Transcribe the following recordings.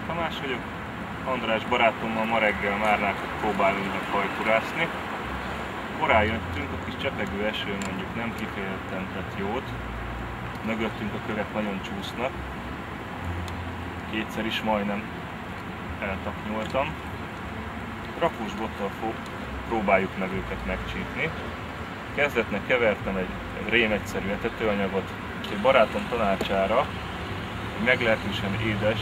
Molnár Tamás vagyok. András barátommal ma reggel márnákat próbálunk meg hajturászni. Korán jöttünk, a kis csepegő eső mondjuk nem kifejezetten tett jót. Mögöttünk a kövek nagyon csúsznak. Kétszer is majdnem eltaknyoltam. Rakós bottal próbáljuk meg őket megcsípni. Kezdetnek kevertem egy rémegyszerű etetőanyagot, és egy barátom tanácsára egy meglehetősen édes,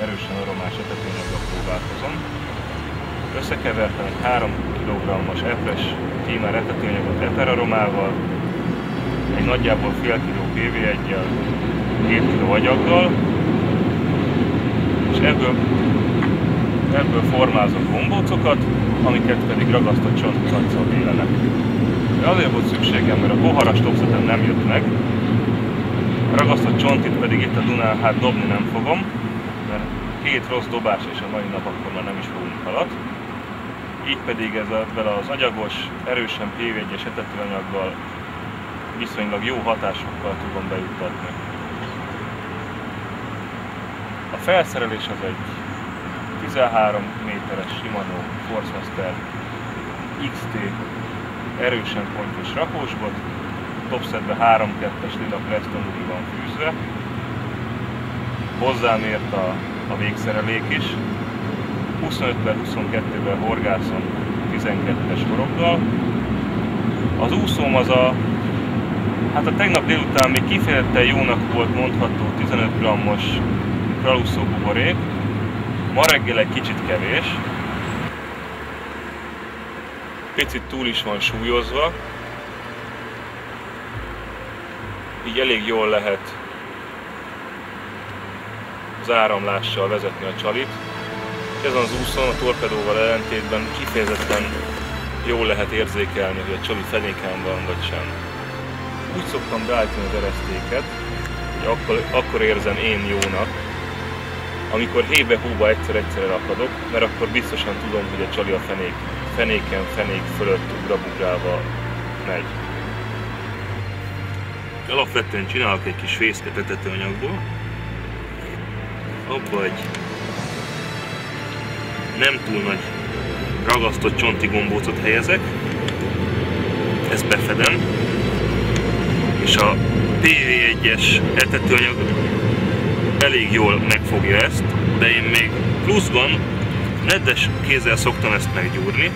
erősen aromás etetőanyaggal próbálkozom. Összekevertem egy 3 kg-os epres tímár etetőanyagot eperaromával, egy nagyjából fél kiló PV1-jel, 2 kg agyaggal, és ebből formázok gombócokat, amiket pedig ragasztott csontlanccal vélenek. Azért volt szükségem, mert a boharas topszetem nem jött meg, a ragasztott csontit pedig itt a Dunán hát dobni nem fogom, mert 2 rossz dobás és a mai nap akkor már nem is fogunk halat. Így pedig ezzel az agyagos, erősen PV1-es etetőanyaggal viszonylag jó hatásokkal tudom bejuttatni. A felszerelés az egy 13 méteres Shimano Force-Master XT erősen pontyos rakósbot, topsetbe 3-2-es lila Preston Uri van fűzve, hozzám ért a végszerelék is, 25x22-vel horgászom 12-es horoggal. Az úszóm az a tegnap délután még kifejezetten jónak volt mondható 15 g-os kraluszó buborék, ma reggel egy kicsit kevés, picit túl is van súlyozva, így elég jól lehet az áramlással vezetni a csalit. Ezen az úszón a torpedóval ellentétben kifejezetten jól lehet érzékelni, hogy a csali fenéken van vagy sem. Úgy szoktam beállítani az eresztéket, hogy akkor érzem én jónak, amikor hébe-hóba egyszer-egyszerre rakadok, mert akkor biztosan tudom, hogy a csali a fenék fölött ugrabugrálva megy. Alapvetően csinálok egy kis fészket etetőanyagból, abba egy nem túl nagy ragasztott csonti gombócot helyezek, ezt befedem, és a PV1-es etetőanyag elég jól megfogja ezt, de én még pluszban nedves kézzel szoktam ezt meggyúrni,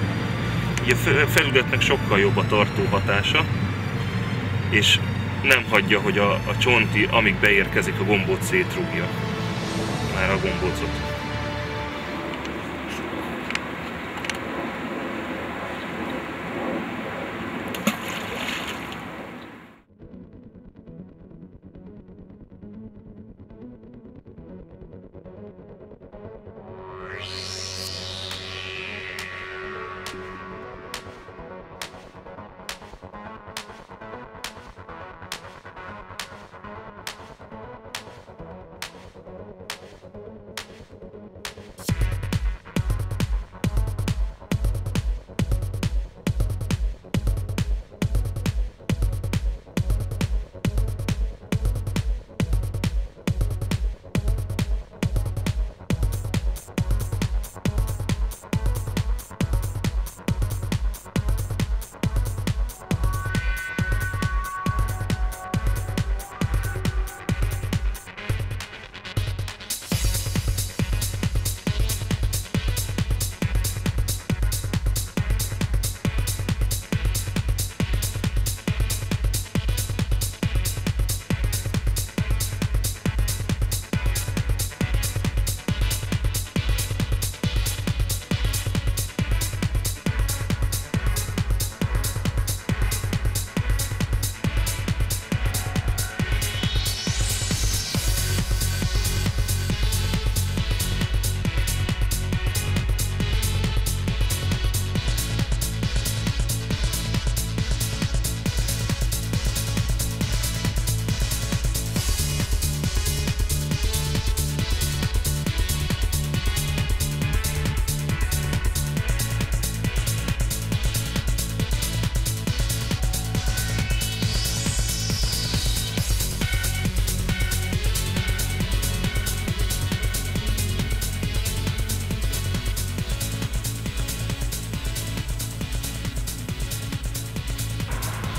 így a felületnek sokkal jobb a tartó hatása, és nem hagyja, hogy a csonti, amíg beérkezik, a gombóc szétrúgja már a gombócot.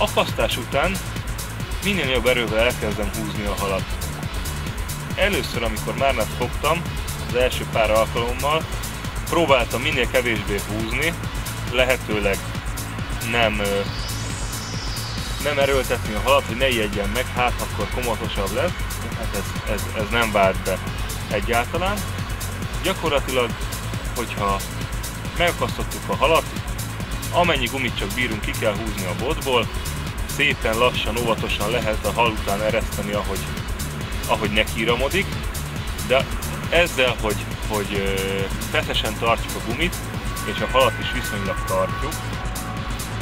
Akasztás után minél jobb erővel elkezdem húzni a halat. Először, amikor márnát fogtam, az első pár alkalommal, próbáltam minél kevésbé húzni, lehetőleg nem erőltetni a halat, hogy ne ijedjen meg, hát akkor komatosabb lesz. Hát ez nem vált be egyáltalán. Gyakorlatilag, hogyha megakasztottuk a halat, amennyi gumit csak bírunk, ki kell húzni a botból, szépen lassan, óvatosan lehet a hal után ereszteni, ahogy nekiíramodik, de ezzel, hogy feszesen tartjuk a gumit, és a halat is viszonylag tartjuk,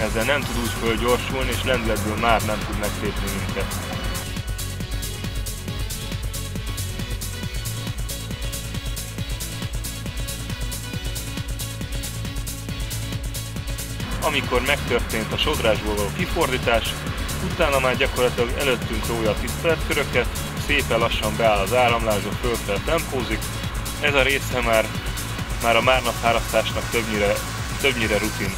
ezzel nem tud úgy fölgyorsulni, és lendületből már nem tud megtépni minket. Amikor megtörtént a sodrásból való kifordítás, utána már gyakorlatilag előttünk rója a tiszteletköröket, szépen lassan beáll az áramlásba, fölfele tempózik. Ez a része már a márnapárasztásnak többnyire rutin.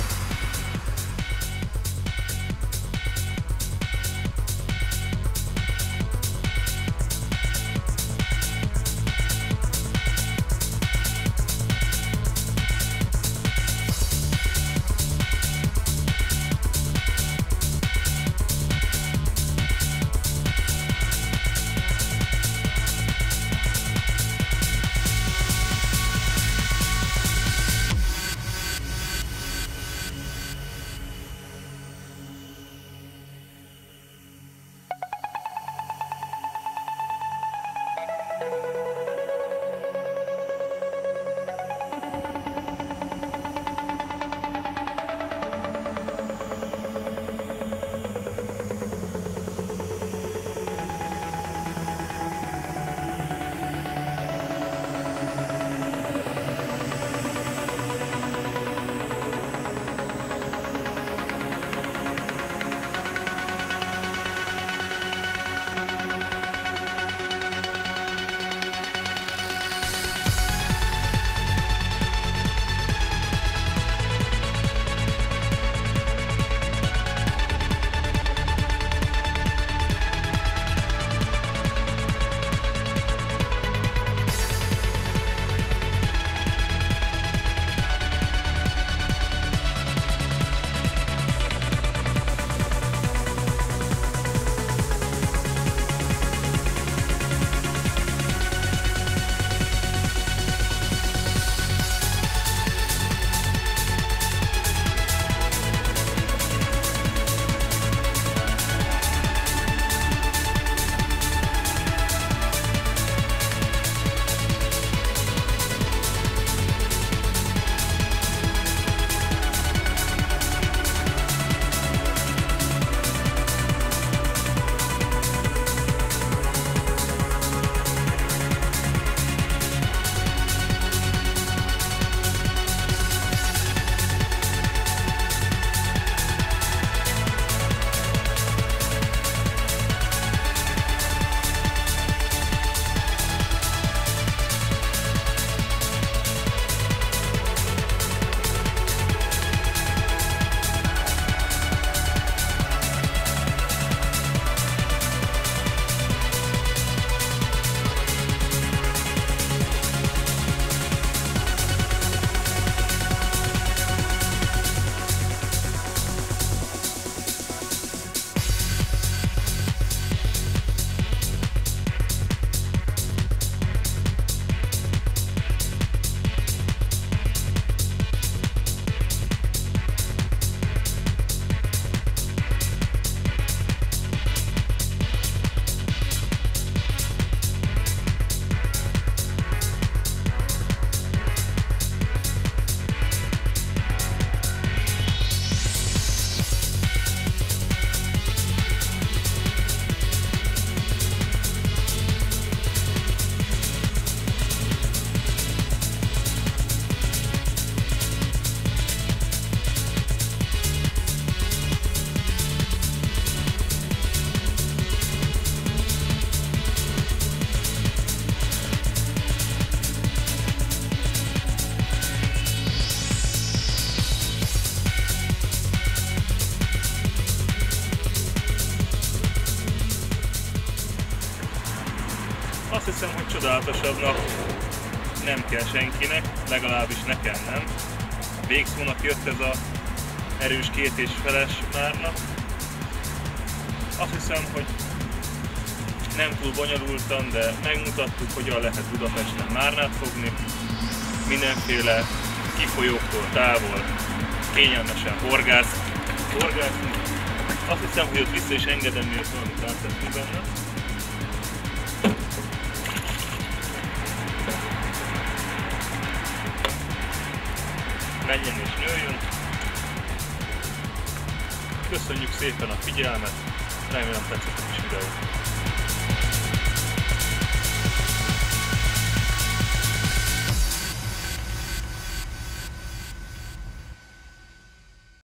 legcsodálatosabbnak nem kell senkinek, legalábbis nekem nem. Végszónak jött ez a erős 2,5-es Márna. Azt hiszem, hogy nem túl bonyolultan, de megmutattuk, hogyan lehet Budapesten Márnát fogni. Mindenféle kifolyóktól távol, kényelmesen horgászni. Azt hiszem, hogy ott vissza is engedem, miért valamit áttettünk benne. Menjen és nőjön. Köszönjük szépen a figyelmet, remélem tetszett a kis videó.